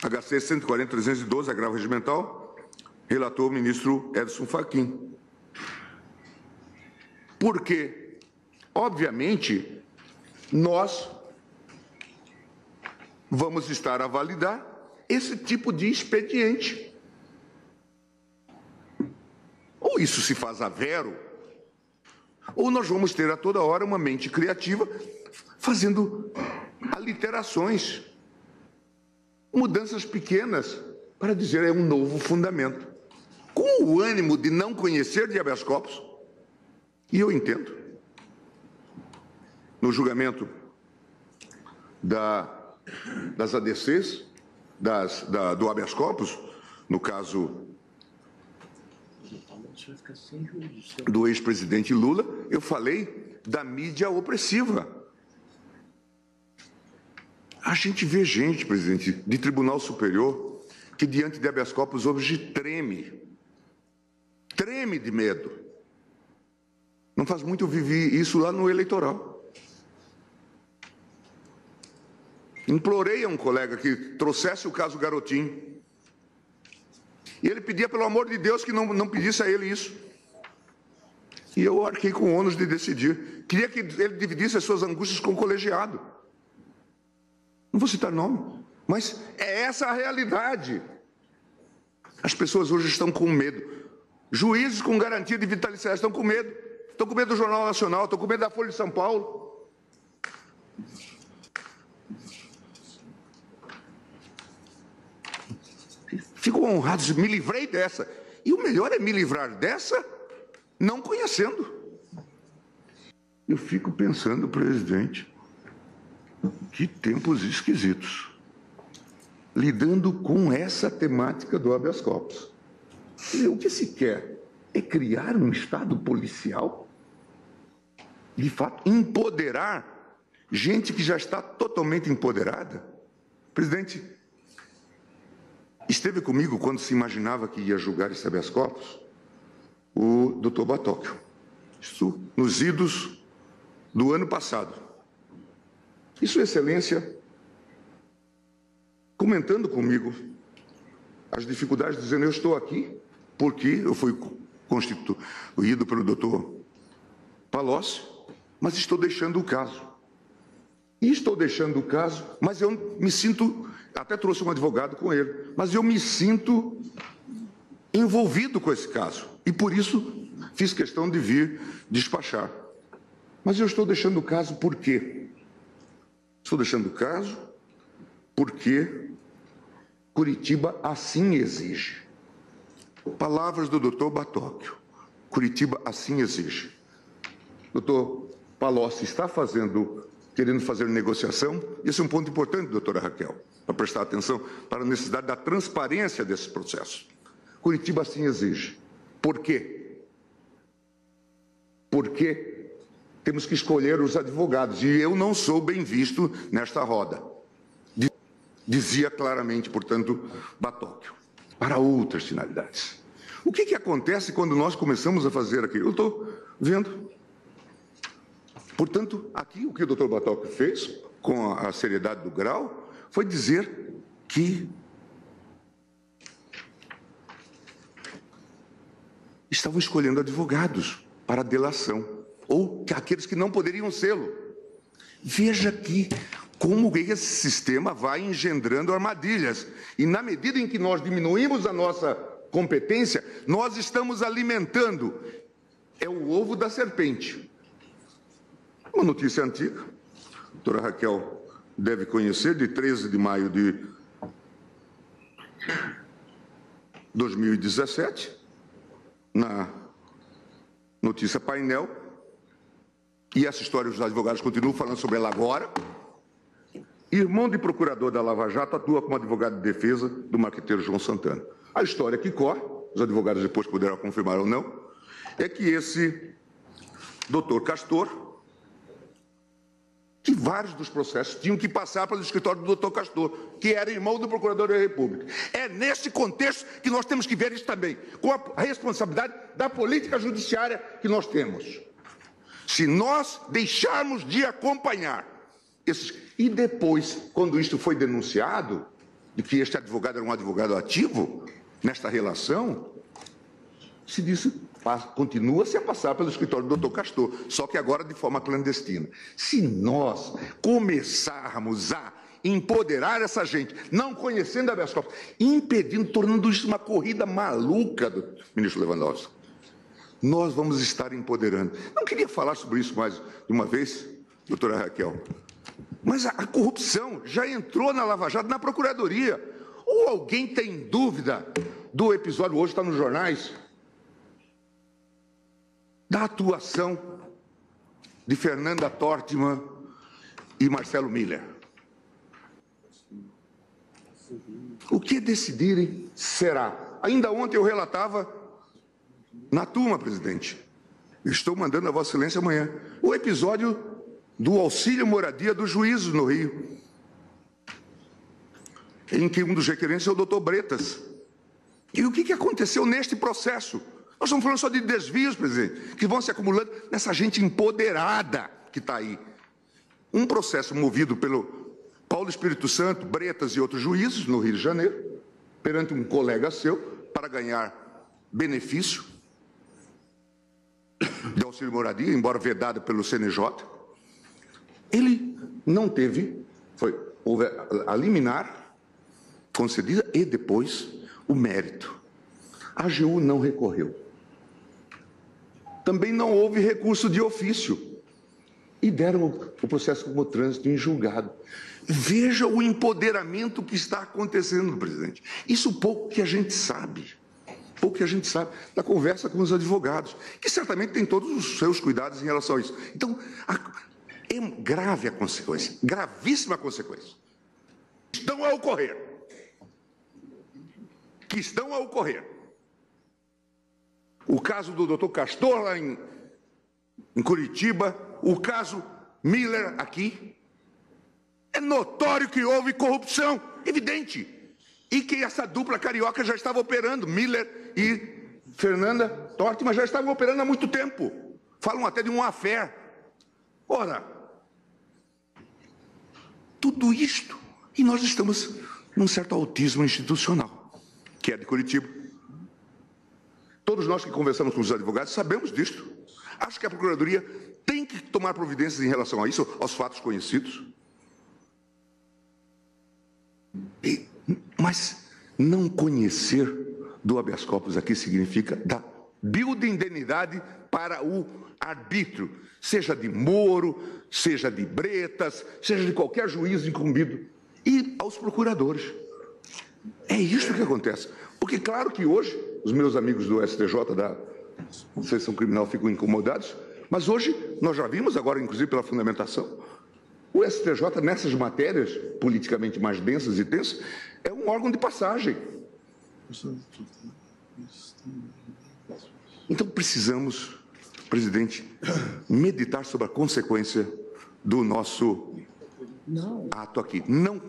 HC 140.312, agravo regimental, relator o ministro Edson Fachin. Porque, obviamente, nós vamos estar a validar esse tipo de expediente. Ou isso se faz a vero, ou nós vamos ter a toda hora uma mente criativa fazendo aliterações, mudanças pequenas, para dizer é um novo fundamento. Com o ânimo de não conhecer de habeas corpus, e eu entendo, no julgamento das ADCs, do habeas corpus, no caso do ex-presidente Lula, eu falei da mídia opressiva. A gente vê gente, presidente, de Tribunal Superior, que diante de habeas corpus hoje treme de medo. Não faz muito eu vivi isso lá no eleitoral. Implorei a um colega que trouxesse o caso Garotinho. E ele pedia, pelo amor de Deus, que não pedisse a ele isso. E eu arquei com o ônus de decidir. Queria que ele dividisse as suas angústias com o colegiado. Não vou citar nome, mas é essa a realidade. As pessoas hoje estão com medo. Juízes com garantia de vitaliciedade estão com medo. Estão com medo do Jornal Nacional, estão com medo da Folha de São Paulo. Fico honrado, me livrei dessa. E o melhor é me livrar dessa não conhecendo. Eu fico pensando, presidente, que tempos esquisitos, lidando com essa temática do habeas corpus. O que se quer é criar um Estado policial, de fato, empoderar gente que já está totalmente empoderada. Presidente, esteve comigo quando se imaginava que ia julgar esse habeas corpus o doutor Batóquio. Isso nos idos do ano passado. E Sua Excelência, comentando comigo as dificuldades, dizendo, eu estou aqui porque eu fui constituído pelo doutor Palocci, mas estou deixando o caso. E estou deixando o caso, mas eu me sinto, até trouxe um advogado com ele, mas eu me sinto envolvido com esse caso. E por isso fiz questão de vir despachar. Mas eu estou deixando o caso por quê? Estou deixando o caso porque Curitiba assim exige. Palavras do doutor Batóquio. Curitiba assim exige. Doutor Palocci está querendo fazer negociação. Esse é um ponto importante, doutora Raquel, para prestar atenção para a necessidade da transparência desse processo. Curitiba assim exige. Por quê? Porque temos que escolher os advogados, e eu não sou bem visto nesta roda. Dizia claramente, portanto, Batóquio, para outras finalidades. O que acontece quando nós começamos a fazer aquilo? Eu estou vendo. Portanto, aqui o que o doutor Batóquio fez, com a seriedade do grau, foi dizer que estavam escolhendo advogados para delação, ou aqueles que não poderiam sê-lo. Veja aqui como esse sistema vai engendrando armadilhas. E na medida em que nós diminuímos a nossa competência, nós estamos alimentando. É o ovo da serpente. Uma notícia antiga, a doutora Raquel deve conhecer, de 13 de maio de 2017, na notícia painel, e essa história os advogados continuam falando sobre ela agora. Irmão de procurador da Lava Jato atua como advogado de defesa do marqueteiro João Santana. A história que corre, os advogados depois poderão confirmar ou não, é que esse doutor Castor, que vários dos processos tinham que passar pelo escritório do doutor Castor, que era irmão do procurador da República. É nesse contexto que nós temos que ver isso também, com a responsabilidade da política judiciária que nós temos. Se nós deixarmos de acompanhar esses... E depois, quando isto foi denunciado, de que este advogado era um advogado ativo nesta relação, se disse, continua-se a passar pelo escritório do Dr. Castor, só que agora de forma clandestina. Se nós começarmos a empoderar essa gente, não conhecendo habeas corpus, impedindo, tornando isso uma corrida maluca do ministro Lewandowski, nós vamos estar empoderando. Não queria falar sobre isso mais de uma vez, doutora Raquel, mas a corrupção já entrou na Lava Jato, na Procuradoria. Ou alguém tem dúvida do episódio, hoje está nos jornais, da atuação de Fernanda Tortman e Marcelo Miller? O que decidirem será. Ainda ontem eu relatava na turma, presidente, estou mandando a Vossa Excelência amanhã, o episódio do auxílio moradia dos juízes no Rio, em que um dos requerentes é o doutor Bretas. E o que aconteceu neste processo? Nós estamos falando só de desvios, presidente, que vão se acumulando nessa gente empoderada que está aí. Um processo movido pelo Paulo Espírito Santo, Bretas e outros juízes no Rio de Janeiro, perante um colega seu, para ganhar benefício de auxílio moradia, embora vedado pelo CNJ. Ele não teve, houve a liminar concedida e depois o mérito. A AGU não recorreu. Também não houve recurso de ofício e deram o processo como trânsito em julgado. Veja o empoderamento que está acontecendo, presidente. Isso pouco que a gente sabe. Pouco que a gente sabe da conversa com os advogados, que certamente têm todos os seus cuidados em relação a isso. Então, é grave a consequência, gravíssima a consequência. Estão a ocorrer. Que estão a ocorrer. O caso do doutor Castor, lá em Curitiba, o caso Miller aqui. É notório que houve corrupção, evidente. E que essa dupla carioca já estava operando, Miller e Fernanda Tortman já estavam operando há muito tempo. Falam até de um affair. Ora, tudo isto, e nós estamos num certo autismo institucional, que é de Curitiba. Todos nós que conversamos com os advogados sabemos disto. Acho que a Procuradoria tem que tomar providências em relação a isso, aos fatos conhecidos. Mas não conhecer do habeas corpus aqui significa dar build indeniidade para o arbítrio, seja de Moro, seja de Bretas, seja de qualquer juiz incumbido, e aos procuradores. É isso que acontece. Porque, claro que hoje, os meus amigos do STJ, da Seção Criminal, ficam incomodados, mas hoje, nós já vimos agora, inclusive pela fundamentação, o STJ, nessas matérias politicamente mais densas e tensas, é um órgão de passagem. Então, precisamos, presidente, meditar sobre a consequência do nosso ato aqui. Não.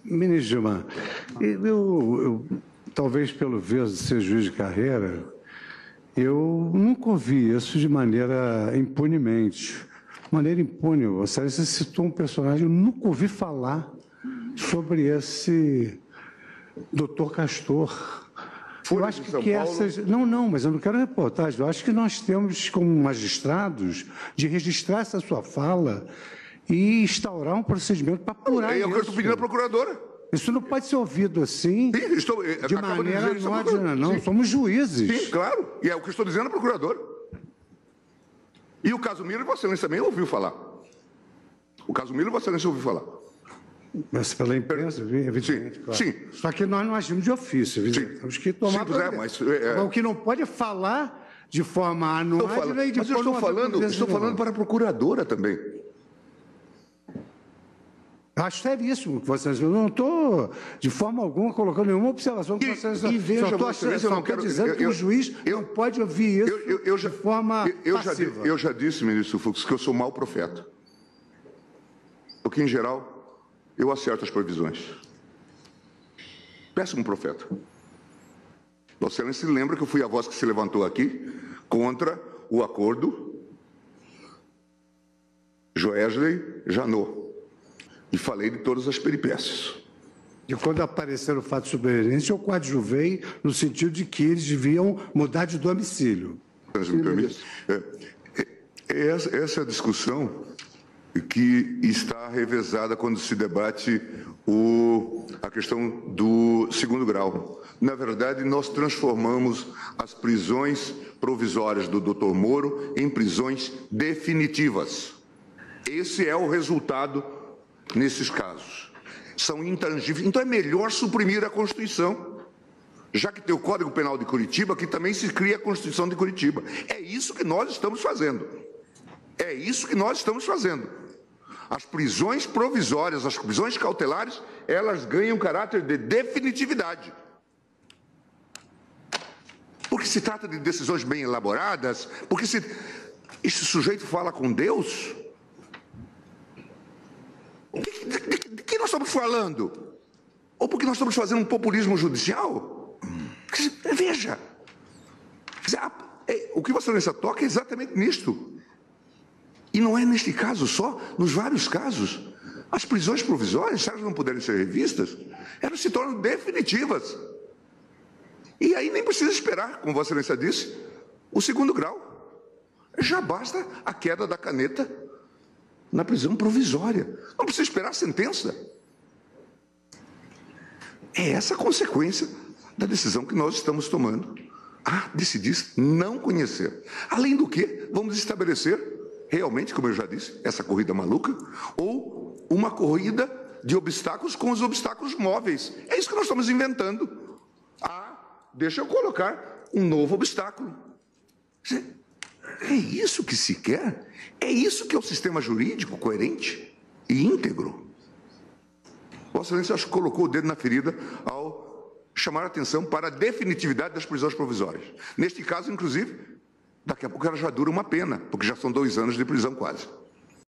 Ministro Gilmar, eu talvez pelo viés de ser juiz de carreira, eu nunca ouvi isso de maneira impunemente. De maneira impune. Você citou um personagem, eu nunca ouvi falar sobre esse doutor Castor. Eu acho que essas... Não, mas eu não quero reportagem. Eu acho que nós temos, como magistrados, de registrar essa sua fala e instaurar um procedimento para apurar isso. É o que eu estou pedindo à procuradora. Isso não pode ser ouvido assim, de maneira anódina, não. Sim. Somos juízes. Sim, claro. E é o que eu estou dizendo à procuradora. E o caso Miller, Vossa Excelência também ouviu falar. O caso Miller, Vossa Excelência ouviu falar. Mas pela imprensa, evidente, sim, claro. Sim. Só que nós não agimos de ofício, evidente. Sim. Temos que tomar mas, o que não pode é falar de forma anônima e de mas eu estou falando para a procuradora também. Acho seríssimo que vocês... Eu não estou, de forma alguma, colocando nenhuma observação que vocês... E veja, só estou dizendo que o juiz não pode ouvir isso de forma passiva. Eu já disse, ministro Fux, que eu sou mau profeta. Porque, em geral, eu acerto as previsões. Péssimo profeta. Vossa Excelência se lembra que eu fui a voz que se levantou aqui contra o acordo Joesley-Janot. E falei de todas as peripécias. De quando apareceram o fato sobreveniente, eu coadjuvei no sentido de que eles deviam mudar de domicílio. Essa é a discussão que está revezada quando se debate a questão do segundo grau. Na verdade, nós transformamos as prisões provisórias do Dr. Moro em prisões definitivas. Esse é o resultado nesses casos. São intangíveis. Então é melhor suprimir a Constituição, já que tem o Código Penal de Curitiba, que também se cria a Constituição de Curitiba. É isso que nós estamos fazendo. É isso que nós estamos fazendo. As prisões provisórias, as prisões cautelares, elas ganham caráter de definitividade. Porque se trata de decisões bem elaboradas, porque se esse sujeito fala com Deus, de que nós estamos falando? Ou porque nós estamos fazendo um populismo judicial? Veja, o que Vossa Excelência toca é exatamente nisto. E não é neste caso só, nos vários casos. As prisões provisórias, se elas não puderem ser revistas, elas se tornam definitivas. E aí nem precisa esperar, como Vossa Excelência disse, o segundo grau. Já basta a queda da caneta na prisão provisória. Não precisa esperar a sentença. É essa a consequência da decisão que nós estamos tomando. Decidir não conhecer. Além do que, vamos estabelecer realmente, como eu já disse, essa corrida maluca, ou uma corrida de obstáculos com os obstáculos móveis. É isso que nós estamos inventando. Deixa eu colocar um novo obstáculo. É isso que se quer? É isso que é o sistema jurídico coerente e íntegro? Vossa Excelência, acho que colocou o dedo na ferida ao chamar a atenção para a definitividade das prisões provisórias. Neste caso, inclusive, daqui a pouco ela já dura uma pena, porque já são 2 anos de prisão quase.